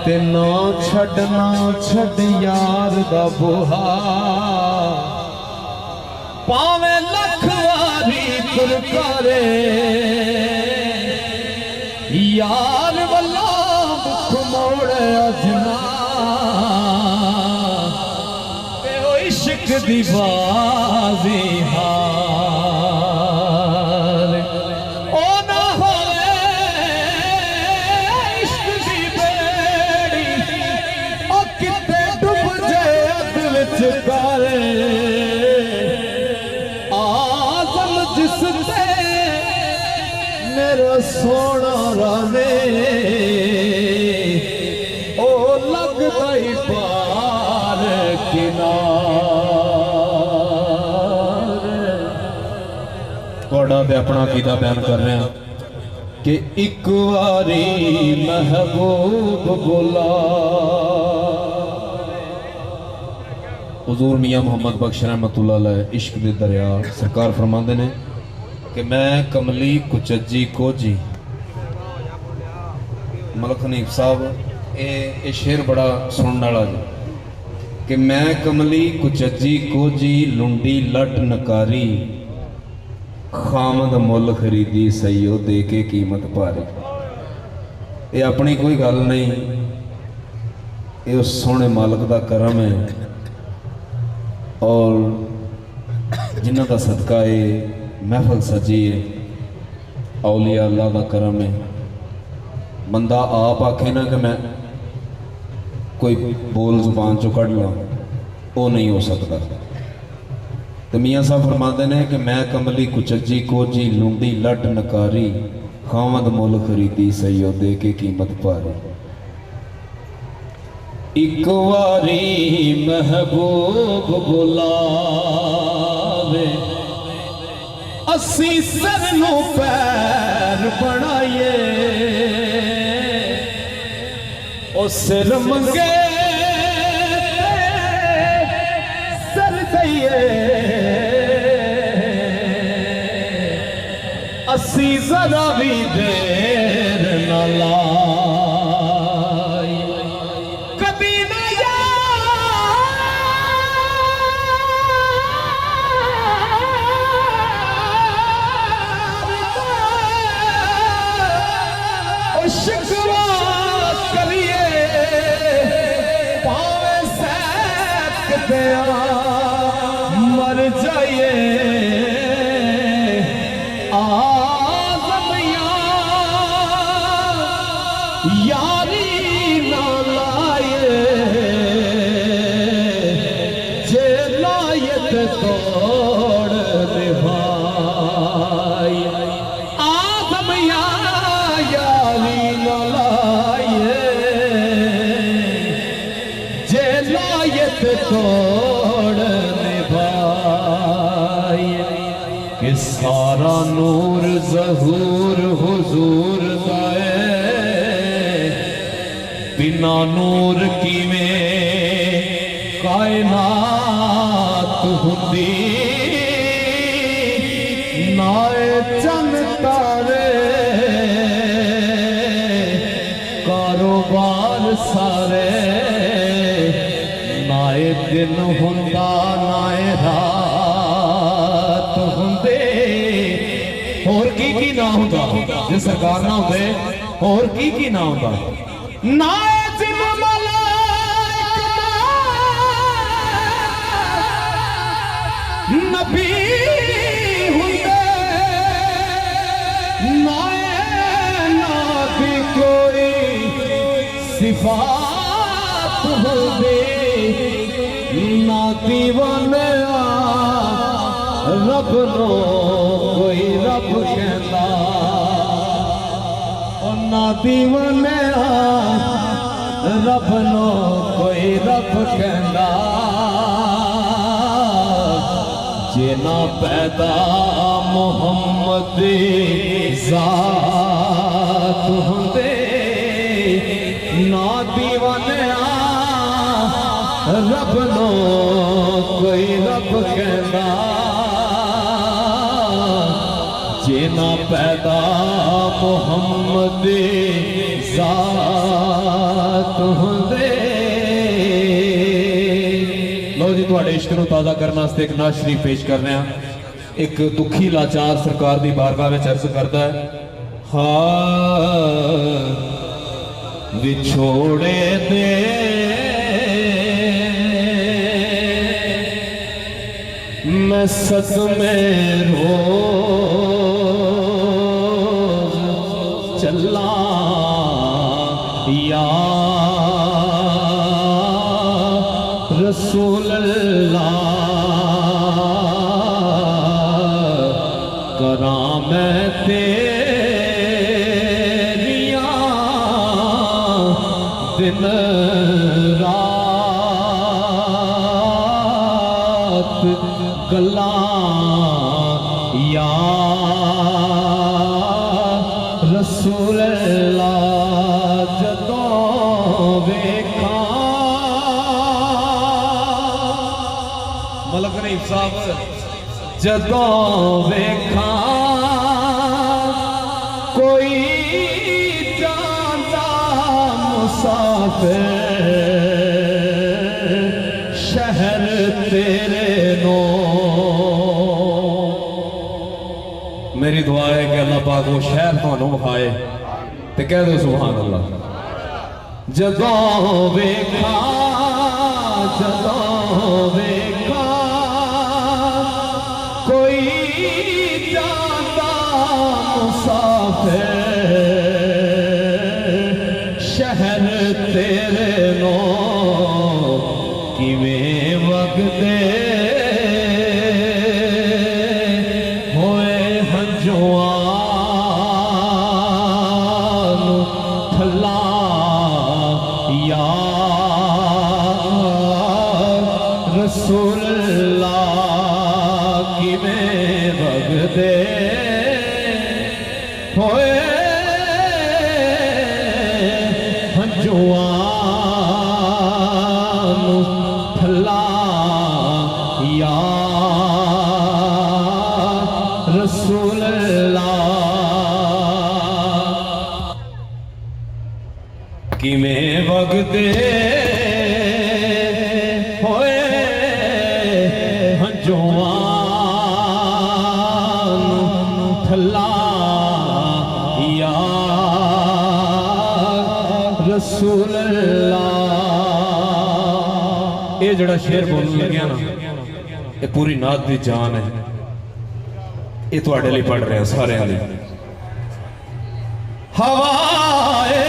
ते ना छड़ना छड़ यार दा बुहा पावे लख वारी तुर करे यार वल्ला मुख मोड़ अजना ते ओ इश्क दी बाजी हार ओ ना होवे इश्क दी बेड़ी ओ किते डुब जाए अग विच करे आजम जिस ते मेरा सोना रावे ओ लगदा ही पार किनारे थोड़ा ते अपना कीदा बयान कर रहे हैं कि एक बारी महबूब बोला हुजूर मियां मोहम्मद बख्श रहमतुल्लाह अलैह इश्क दे दरिया सरकार फरमाते ने कि मैं कमली कुचजी कोजी मलक हनीफ साहब ये शेर बड़ा सुनने वाला जी कि मैं कमली कुचजी कोजी लुंडी लट नकारी खामद मुल खरीदी सईओ दे के कीमत भारी ये अपनी कोई गल नहीं ये उस सोने मालक का करम है और जिन्हों का सदका है महफल सजी है औलिया अल्लाह का करम है बंदा आप आखे ना कि मैं कोई बोल जुबान चो कढ़ ला वो नहीं हो सकता तो मियाँ साहब फरमाते हैं कि मैं कमली कुचजी कोजी लुंडी लट नकारी खामद मुल खरीदी सईओ दे के कीमत भारी एक वारी महबूब बुलावे असी सर नू पैर बनाइए ओ सिर मंगे सर दइए असी जरा भी देर न लाई कभी न यार शिकवा करिए पावे सकते मर जाइए यारी ना लाए जे लायत तोड़ दे भाई आदम यारी ना लाए जे लायत तोड़ दे भाई कि सारा नूर ज़हूर हुजूर दाए बिना नूर की में कायनात हुंदी नाए चंद तारे कारोबार सारे नाए दिन हुंदा नाए रात हुंदे होर की ना हुंदा जे सरकार ना हुंदे होर की ना हुंदा ना नबी हुंदे ना भी कोई सिफात हुंदी ना दीवाने रब नो कोई रब कहंदा ना दीवाने रब नो कोई रब कहंदा जे ना पैदा मोहम्मद ज़ात हुंदे ना दीवाने रब नो कोई रब कहंदा जे ना पैदा मोहम्मद ज़ात होंदे। लो जी तुहाडे इश्क नूं ताज़ा करने वास्ते एक नात शरीफ पेश कर रहे हैं। एक दुखी लाचार सरकार दी बारगाह में अर्ज करता है, हाँ विछोड़े दे मैं सदमे रोज चला या रसूल अल्लाह करा मैं तेरिया दिन रात गला या रसूल अल्लाह जदों वेखा। मलक रहीम साहब जदों वेखा कोई जांदा मुसाफिर शहर तेरे नो। मेरी दुआ है कि अल्लाह पाक वो शहर थानू विखाए ते कह दो सुभान अल्लाह। जदों वेखा कोई जाता मुसाफिर शहर तेरे नो किवें वगदे होए हंजुआं थला या रसूल अल्लाह किवें वगदे होए हंजुआं थला या रसूल अल्लाह किवें वगदे होए हंजुआं थला या रसूल अल्लाह। ये जड़ा शेर बोलने लग्या ना ये पूरी नात दी जान है। ये तुहाडे लिए पढ़ रहे हैं सारे लिए। हवाए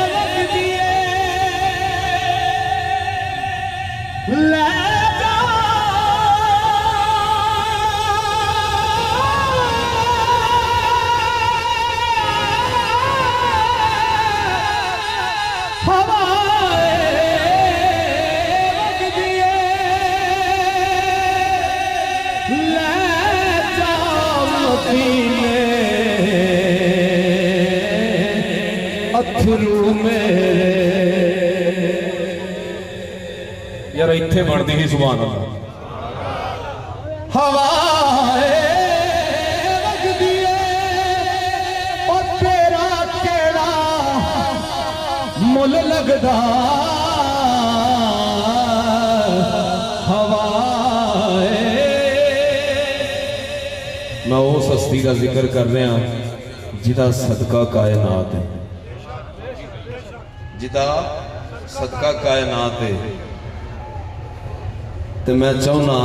लगदी है ले जा अथरू मेरे यार इत्थे बढ़ती ही सुभान अल्लाह। हवाए लगदी है ओ तेरा केड़ा मुल लगदा। हवाए मैं उस हस्ती का जिक्र कर रहा जिदा सदका कायनात है, जिदा सदका कायनात है। तो मैं चाहना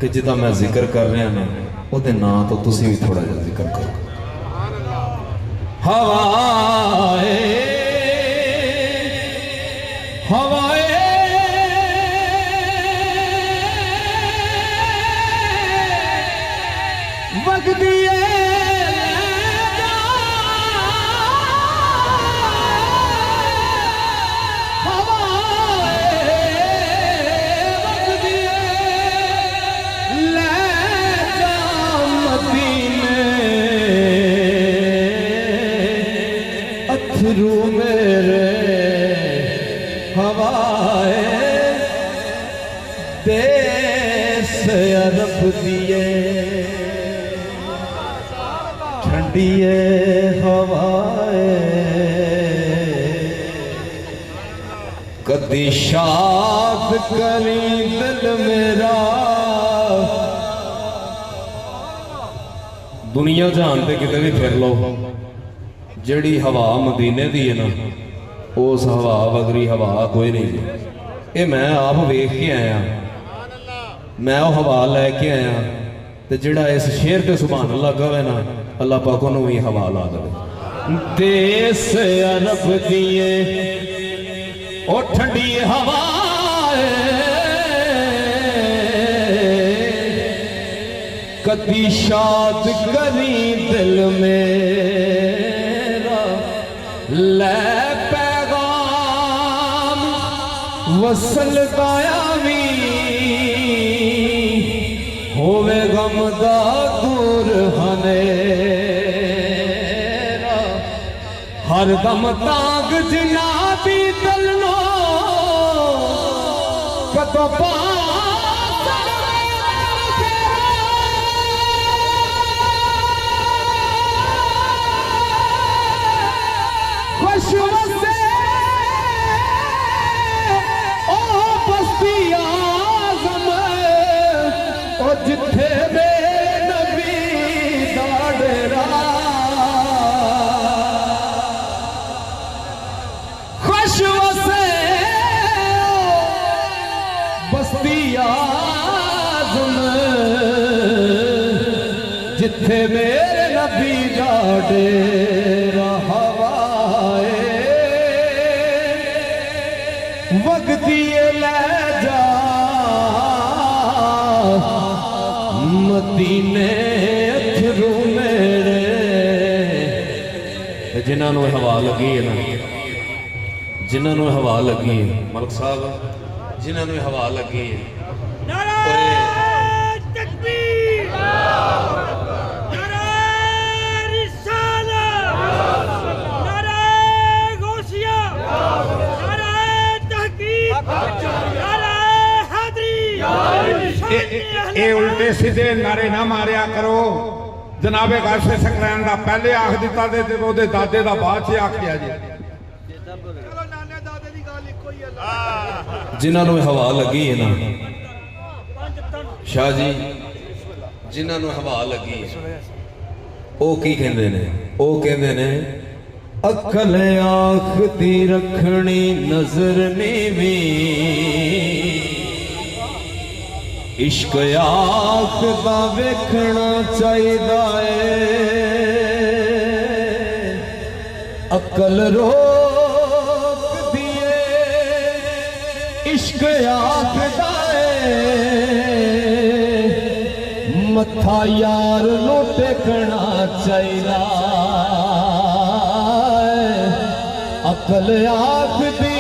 कि जिदा मैं जिक्र कर रहा ना वो ना तो तुसी भी थोड़ा जा जिक्र करो। हवाए हवाए वगदी है अथरू मेरे। हवाए देश अरब दिए ठंडिए हवाए कदी शाद करी दिल मेरा। दुनिया जहान ते किते भी फिर लो, जड़ी हवा मदीने दी है ना, उस हवा वगरी हवा कोई नहीं। ये मैं आप वेख के आया, मैं वो हवा लैके आया, तो जिहड़ा इस शेर ते सुभान अल्लाह कहे ना, अल्लाह पाक उन्होंने भी हवा ला दे। देश अरब दिए ओ ठंडी हवा, कदी शाद करी दिल मेरा। ले पैगाम वसल दाया भी होवे गम दा दूर हनेरा। हर दम ताग जिना भी तलनो कतो पा जिथे में नबी दा डेरा। खुश वसे बस्ती आज़म, जिथे मेरे नबी दा डेरा। हवाए वगदी ले जा मदीने अथरू मेरे। जिन्होंने हवा लगी है ना, जिन्होंने हवा लगी है मलक साहब, जिन्होंने हवा लगी है, ये उल्टे सीधे नारे ना मारिया करो। जनाबे गाशे सकरैन दा पहले आख दिता ते ओदे दादे दा बाद च आखिया जी। जिन्होंने हवा लगी है ना शाह जी, जिन्होंने हवा लगी है ओ की कहंदे ने, ओ कहंदे ने अकल आँख दी रखनी नजर नीवी, इश्क आँख दा वेखना चाहिदा है। अकल रोक दिए इश्क आँख दा है, मथा यार नो टेकना चाहिदा है। अकल आँख दी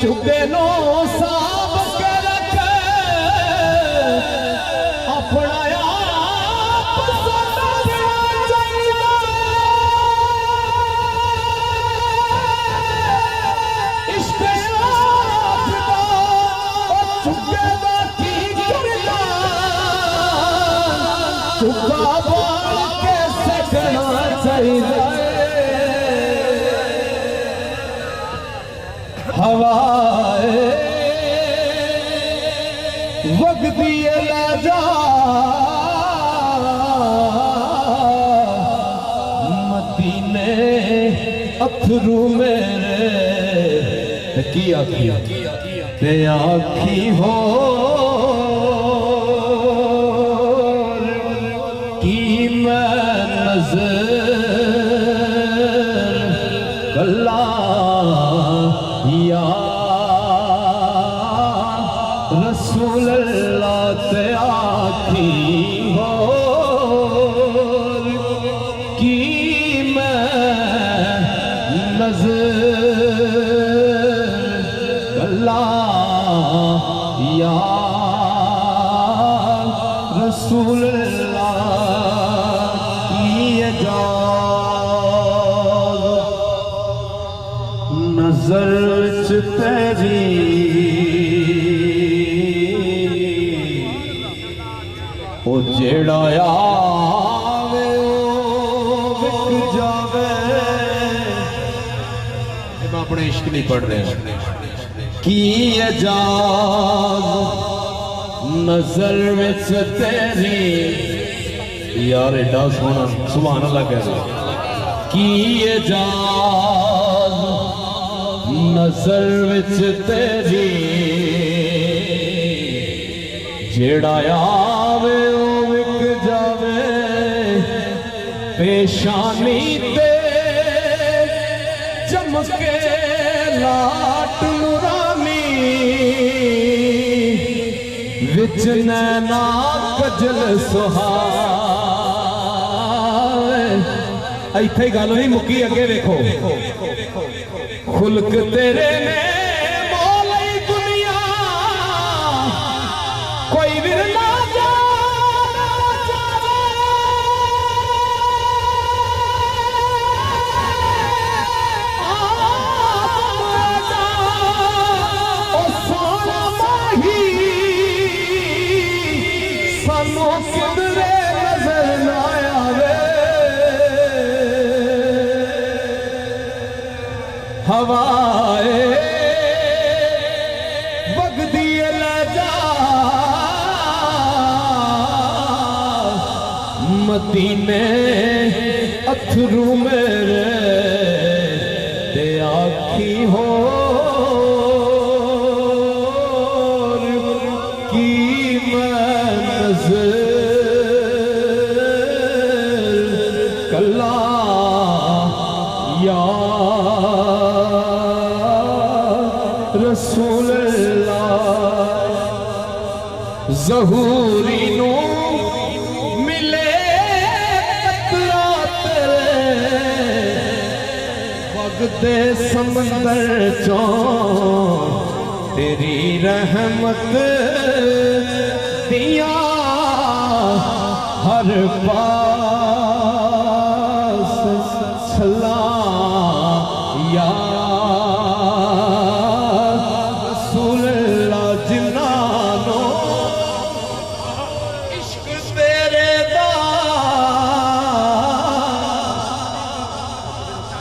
चुगे नो साब के रखे, अपना आप समझना चाहिए। इश्क आँख दा चुगे दा की करना, चुगा बाल के सकना चाहिए। हवाए वगदी ले जा मदीने अथरू मेरे। की आखी ते आखी हो की मैं नजर कल्ला या रसूल अल्लाह ते आखी हो की मैं नजर अल्लाह या रसूल अल्लाह की जा नजर च तेरी ओ जेड़ा आवे ओ विक जावे। मैं अपने इश्क नहीं पढ़ रहे की एजाज नजर विच तेरी यार एडा सोहना सुभान अल्लाह कह रहा की एजाज नजर विच तेरी जेड़ा आवे ओ विक जावे पेशानी ते चमके लाट नूरानी विच नैना कजल सुहावे इत्थे ही गल नहीं मुक्की अगे वेखो खुलक तेरे ने मौलाई दुनिया कोई विरला किधरे नजर ना आवे हवाए बगदी ले जा मदीने अथरू मेरे ते आखी हो की मैं नजर कल्ला या रसूल अल्लाह ज़हूरी नू मिले कतरा तेरे वगदे समंदर चों तेरी रहमत दिया हर पास सलाम या रसूल अल्लाह जिन्नानो इश्क तेरे दा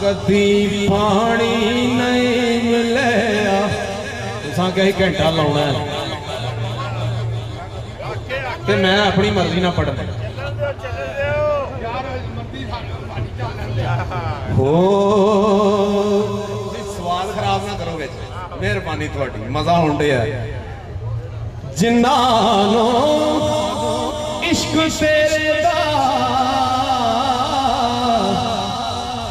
कदी पानी नहीं मिलया तुसां कहीं घंटा लाउना है ते मैं अपनी मर्जी ना पढ़ना हो सवाल खराब ना करो बिच मेहरबानी थोड़ी मजा होण दिया जिन्नानो इश्क तेरे दा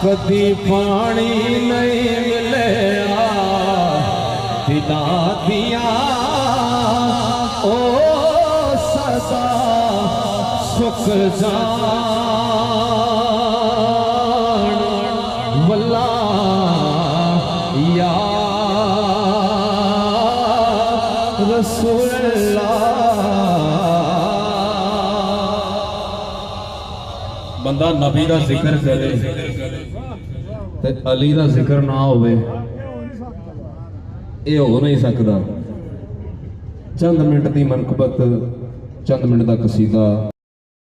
कदी पानी नहीं मिलया दिलां दिया ओ सदा सुख जान वल्ला या रसूल अल्लाह बंदा नबी का जिक्र करे ते अली का जिक्र ना होवे ये हो नहीं सकता चंद मिनट की मनकबत चंद मिनट का कसीदा